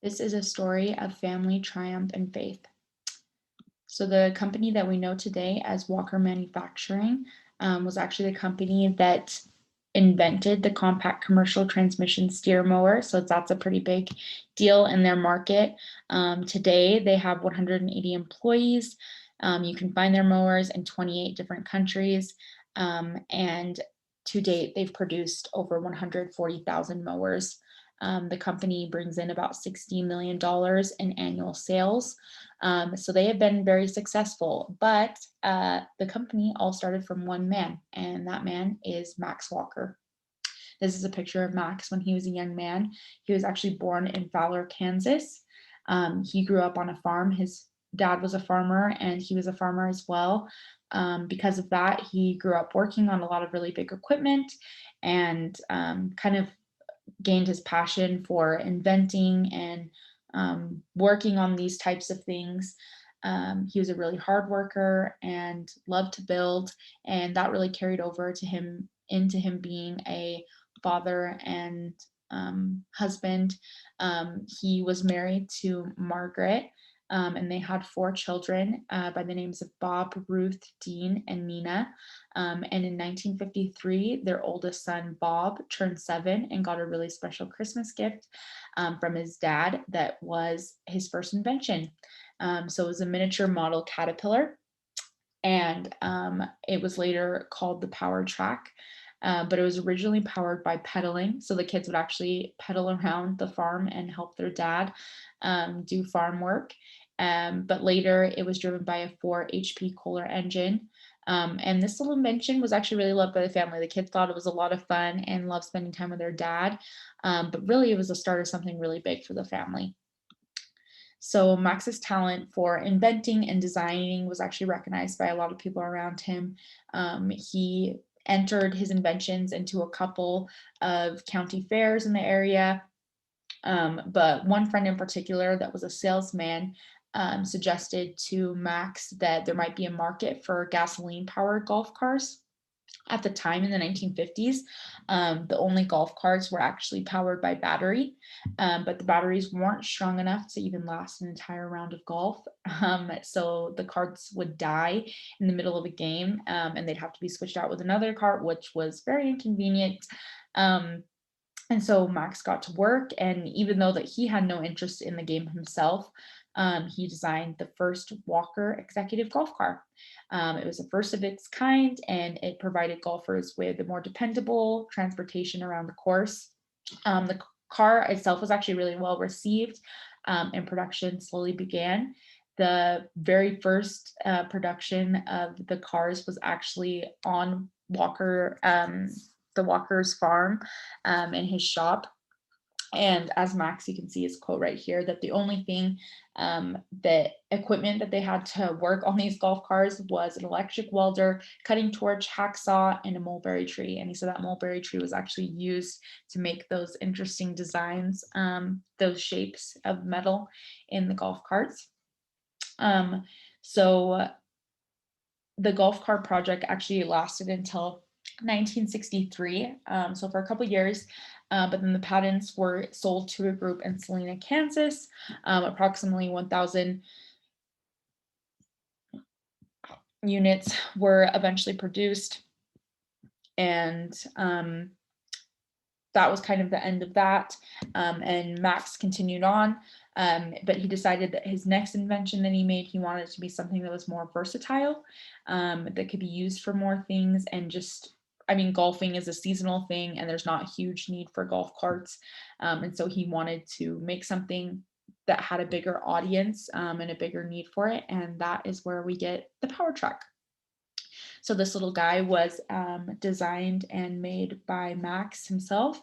This is a story of family, triumph, and faith. So, the company that we know today as Walker Manufacturing was actually the company that invented the compact commercial transmission steer mower. So, that's a pretty big deal in their market. Today, they have 180 employees. You can find their mowers in 28 different countries. And to date, they've produced over 140,000 mowers. The company brings in about $60 million in annual sales. So they have been very successful, but the company all started from one man, and that man is Max Walker. This is a picture of Max when he was a young man. He was actually born in Fowler, Kansas. He grew up on a farm. His dad was a farmer, and he was a farmer as well. Because of that, he grew up working on a lot of really big equipment and kind of gained his passion for inventing and working on these types of things. He was a really hard worker and loved to build, and that really carried over to him into him being a father and husband. He was married to Margaret, and they had four children by the names of Bob, Ruth, Dean, and Nina. And in 1953, their oldest son, Bob, turned 7 and got a really special Christmas gift from his dad that was his first invention. So it was a miniature model caterpillar, and it was later called the Power Track. But it was originally powered by pedaling. So the kids would actually pedal around the farm and help their dad do farm work. But later it was driven by a 4 HP Kohler engine. And this little invention was actually really loved by the family. The kids thought it was a lot of fun and loved spending time with their dad. But really, it was the start of something really big for the family. So Max's talent for inventing and designing was actually recognized by a lot of people around him. He entered his inventions into a couple of county fairs in the area. But one friend in particular that was a salesman suggested to Max that there might be a market for gasoline powered golf cars. At the time in the 1950s, the only golf carts were actually powered by battery, but the batteries weren't strong enough to even last an entire round of golf. So the carts would die in the middle of a game, and they'd have to be switched out with another cart, which was very inconvenient. Um, and so Max got to work, and even though that he had no interest in the game himself, he designed the first Walker executive golf car. It was the first of its kind, and it provided golfers with a more dependable transportation around the course. The car itself was actually really well received, and production slowly began. The very first production of the cars was actually on the Walker's farm, in his shop. And as Max, you can see his quote right here that the only thing, the equipment that they had to work on these golf cars was an electric welder, cutting torch, hacksaw, and a mulberry tree. And he said that mulberry tree was actually used to make those interesting designs, those shapes of metal in the golf carts. So the golf cart project actually lasted until 1963, so for a couple years, but then the patents were sold to a group in Salina, Kansas. Approximately 1,000 units were eventually produced, and that was kind of the end of that. And Max continued on, but he decided that his next invention that he made, he wanted it to be something that was more versatile, that could be used for more things. And just, I mean, golfing is a seasonal thing, and there's not a huge need for golf carts. And so he wanted to make something that had a bigger audience, and a bigger need for it. And that is where we get the Power Truck. So this little guy was designed and made by Max himself.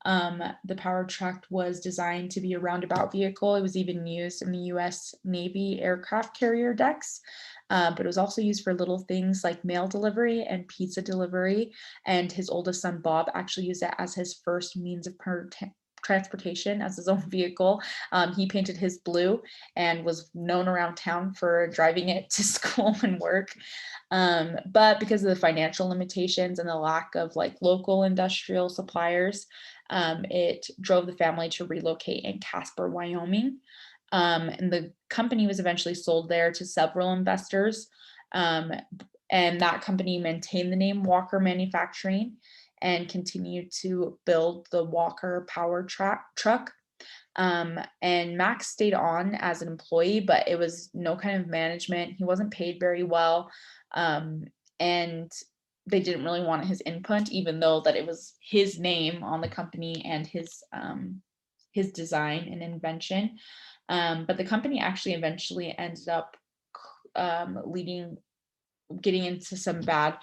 The Power Truck was designed to be a roundabout vehicle. It was even used in the US Navy aircraft carrier decks, but it was also used for little things like mail delivery and pizza delivery. And his oldest son, Bob, actually used it as his first means of transportation as his own vehicle. He painted his blue and was known around town for driving it to school and work. But because of the financial limitations and the lack of like local industrial suppliers, it drove the family to relocate in Casper, Wyoming. And the company was eventually sold there to several investors. Um, and that company maintained the name Walker Manufacturing and continued to build the Walker truck. And Max stayed on as an employee, but it was no kind of management. He wasn't paid very well. Um, and they didn't really want his input, even though that it was his name on the company and his design and invention. But the company actually eventually ended up leading getting into some bad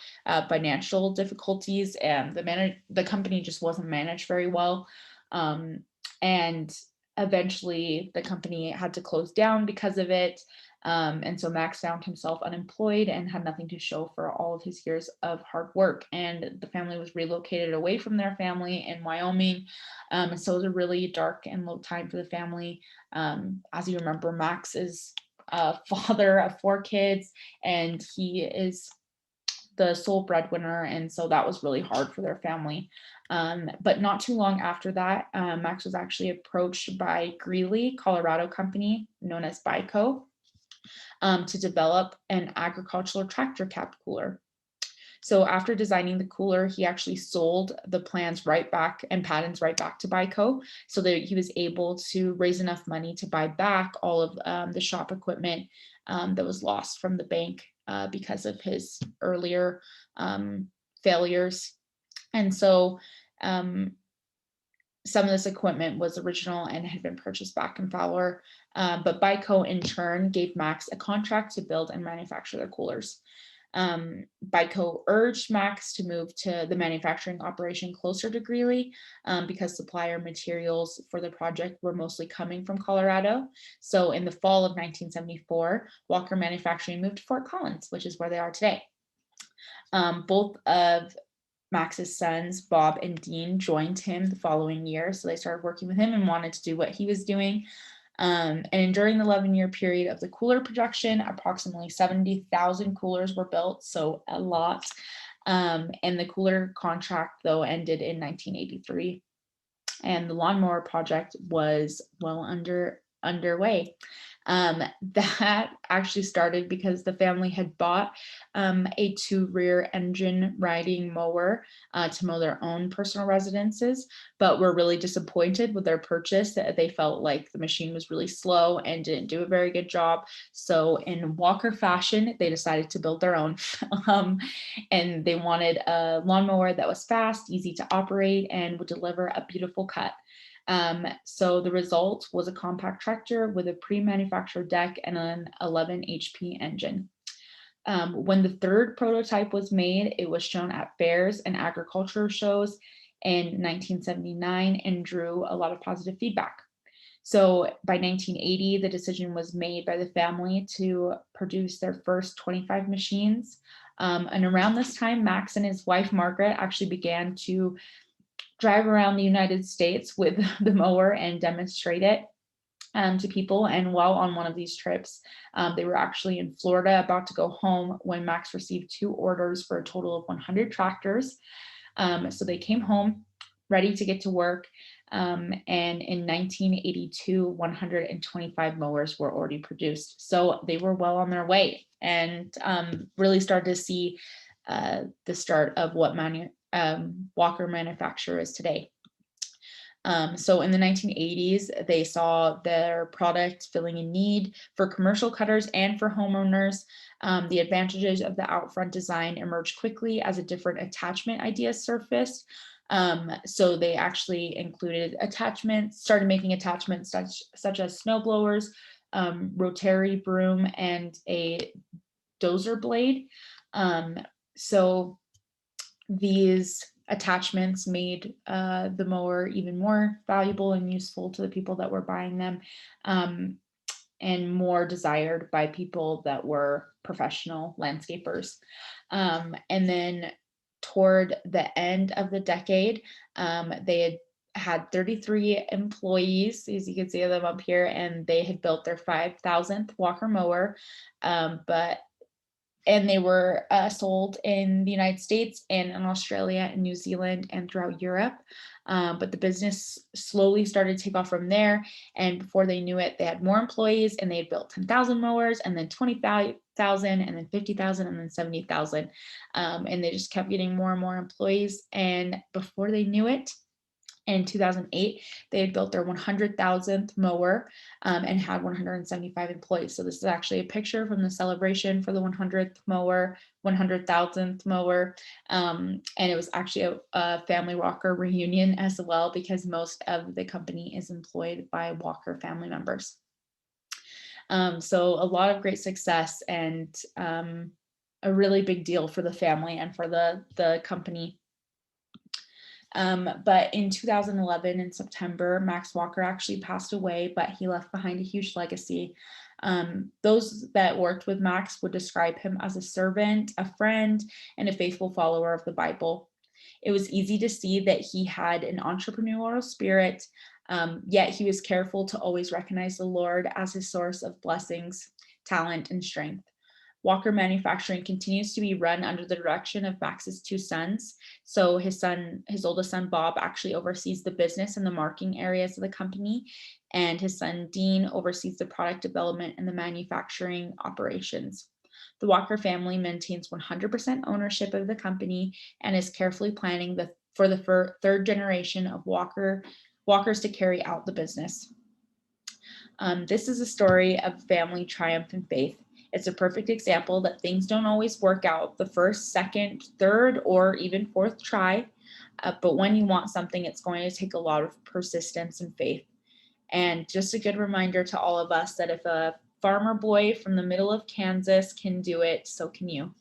financial difficulties, and the company just wasn't managed very well. Um, and eventually the company had to close down because of it. And so Max found himself unemployed and had nothing to show for all of his years of hard work. And the family was relocated away from their family in Wyoming. And so it was a really dark and low time for the family. As you remember, Max is a father of 4 kids, and he is the sole breadwinner, and so that was really hard for their family. But not too long after that, Max was actually approached by Greeley, Colorado company known as BICO, to develop an agricultural tractor cab cooler. So after designing the cooler, he actually sold the plans right back and patents right back to BICO, so that he was able to raise enough money to buy back all of the shop equipment that was lost from the bank because of his earlier failures. And so some of this equipment was original and had been purchased back in Fowler, but BICO in turn gave Max a contract to build and manufacture their coolers. BICO urged Max to move to the manufacturing operation closer to Greeley because supplier materials for the project were mostly coming from Colorado. So in the fall of 1974, Walker Manufacturing moved to Fort Collins, which is where they are today. Both of Max's sons, Bob and Dean, joined him the following year. So they started working with him and wanted to do what he was doing. And during the 11-year period of the cooler production, approximately 70,000 coolers were built, so a lot. And the cooler contract, though, ended in 1983. And the lawnmower project was well underway. That actually started because the family had bought a 2 rear engine riding mower to mow their own personal residences, but were really disappointed with their purchase. They felt like the machine was really slow and didn't do a very good job. So in Walker fashion, they decided to build their own. And they wanted a lawnmower that was fast, easy to operate, and would deliver a beautiful cut. So the result was a compact tractor with a pre-manufactured deck and an 11 HP engine. When the third prototype was made, it was shown at fairs and agriculture shows in 1979 and drew a lot of positive feedback. So by 1980, the decision was made by the family to produce their first 25 machines. And around this time, Max and his wife, Margaret, actually began to drive around the United States with the mower and demonstrate it to people. And while on one of these trips, they were actually in Florida about to go home when Max received 2 orders for a total of 100 tractors. So they came home ready to get to work. And in 1982, 125 mowers were already produced. So they were well on their way, and really started to see the start of what Walker Manufacturer is today. So in the 1980s, they saw their product filling a need for commercial cutters and for homeowners. The advantages of the out front design emerged quickly as a different attachment idea surfaced. So they actually included attachments, started making attachments such as snow blowers, rotary broom, and a dozer blade. So these attachments made the mower even more valuable and useful to the people that were buying them, and more desired by people that were professional landscapers. And then toward the end of the decade, they had 33 employees, as you can see them up here, and they had built their 5,000th Walker mower. But and they were sold in the United States and in Australia and New Zealand and throughout Europe. But the business slowly started to take off from there. And before they knew it, they had more employees and they had built 10,000 mowers and then 20,000 and then 50,000 and then 70,000. And they just kept getting more and more employees. And before they knew it, in 2008, they had built their 100,000th mower and had 175 employees. So this is actually a picture from the celebration for the 100th mower, 100,000th mower. And it was actually a family Walker reunion as well, because most of the company is employed by Walker family members. So a lot of great success and a really big deal for the family and for the company. But in 2011, in September, Max Walker actually passed away, but he left behind a huge legacy. Those that worked with Max would describe him as a servant, a friend, and a faithful follower of the Bible. It was easy to see that he had an entrepreneurial spirit, yet he was careful to always recognize the Lord as his source of blessings, talent, and strength. Walker Manufacturing continues to be run under the direction of Max's two sons. So his oldest son, Bob, actually oversees the business and the marketing areas of the company. And his son, Dean, oversees the product development and the manufacturing operations. The Walker family maintains 100% ownership of the company and is carefully planning for the third generation of Walkers to carry out the business. This is a story of family triumph and faith. It's a perfect example that things don't always work out the first, second, third, or even fourth try. But when you want something, it's going to take a lot of persistence and faith. And just a good reminder to all of us that if a farmer boy from the middle of Kansas can do it, so can you.